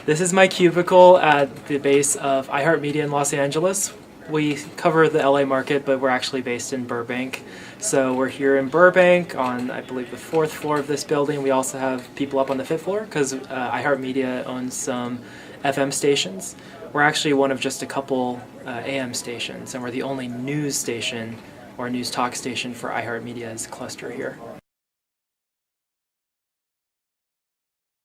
This is my cubicle at the base of iHeartMedia in Los Angeles. We cover the LA market, but we're actually based in Burbank. So we're here in Burbank on, I believe, the 4th floor of this building. We also have people up on the 5th floor because iHeartMedia owns some FM stations. We're actually one of just a couple AM stations, and we're the only news station or news talk station for iHeartMedia's cluster here.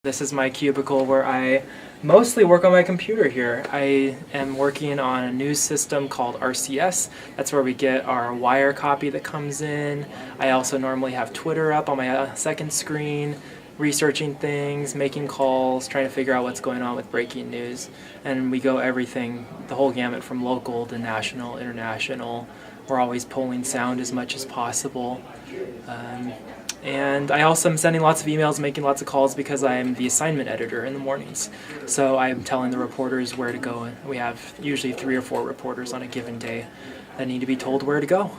This is my cubicle where I mostly work on my computer here. I am working on a news system called RCS. That's where we get our wire copy that comes in. I also normally have Twitter up on my second screen, researching things, making calls, trying to figure out what's going on with breaking news. And we go everything, the whole gamut from local to national, international. We're always pulling sound as much as possible. And I also am sending lots of emails, making lots of calls because I'm the assignment editor in the mornings. So I'm telling the reporters where to go. We have usually 3 or 4 reporters on a given day that need to be told where to go.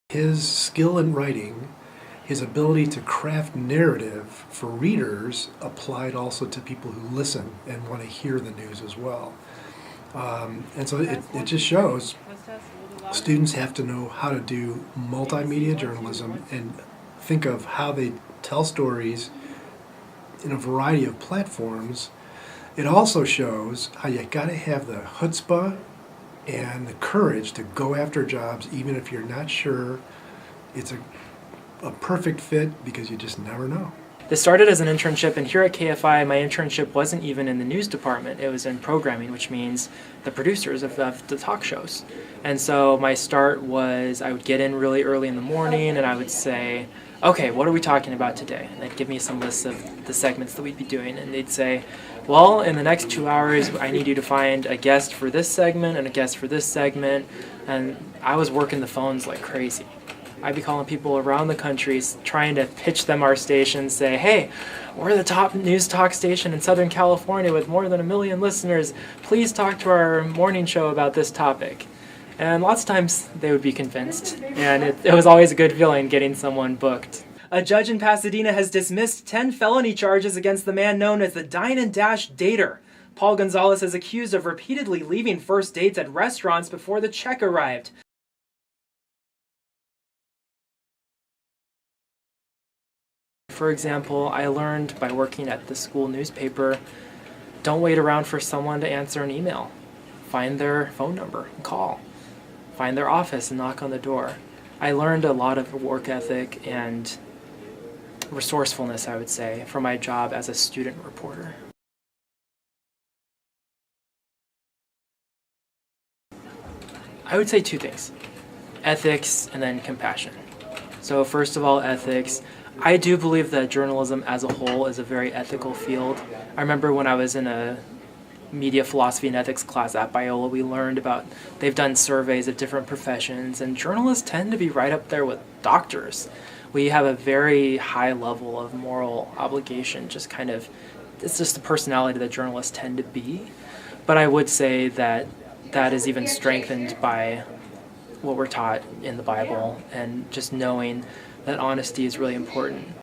His skill in writing, his ability to craft narrative for readers applied also to people who listen and want to hear the news as well. And so it just shows students have to know how to do multimedia journalism and think of how they tell stories in a variety of platforms. It also shows how you got to have the chutzpah and the courage to go after jobs even if you're not sure it's a perfect fit, because you just never know. This started as an internship, and here at KFI, my internship wasn't even in the news department. It was in programming, which means the producers of the talk shows. And so my start was I would get in really early in the morning, and I would say, okay, what are we talking about today? And they'd give me some lists of the segments that we'd be doing, and they'd say, well, in the next 2 hours, I need you to find a guest for this segment and a guest for this segment. And I was working the phones like crazy. I'd be calling people around the country trying to pitch them our station, say, hey, we're the top news talk station in Southern California with more than 1 million listeners. Please talk to our morning show about this topic. And lots of times they would be convinced, and it was always a good feeling getting someone booked. A judge in Pasadena has dismissed 10 felony charges against the man known as the Dine and Dash Dater. Paul Gonzalez is accused of repeatedly leaving first dates at restaurants before the check arrived. For example, I learned by working at the school newspaper, don't wait around for someone to answer an email. Find their phone number and call. Find their office and knock on the door. I learned a lot of work ethic and resourcefulness, I would say, from my job as a student reporter. I would say 2 things: ethics and then compassion. So first of all, ethics. I do believe that journalism as a whole is a very ethical field. I remember when I was in a media philosophy and ethics class at BIOLA, we learned about, they've done surveys of different professions, and journalists tend to be right up there with doctors. We have a very high level of moral obligation, it's just the personality that journalists tend to be. But I would say that that is even strengthened by what we're taught in the Bible, and just knowing that honesty is really important.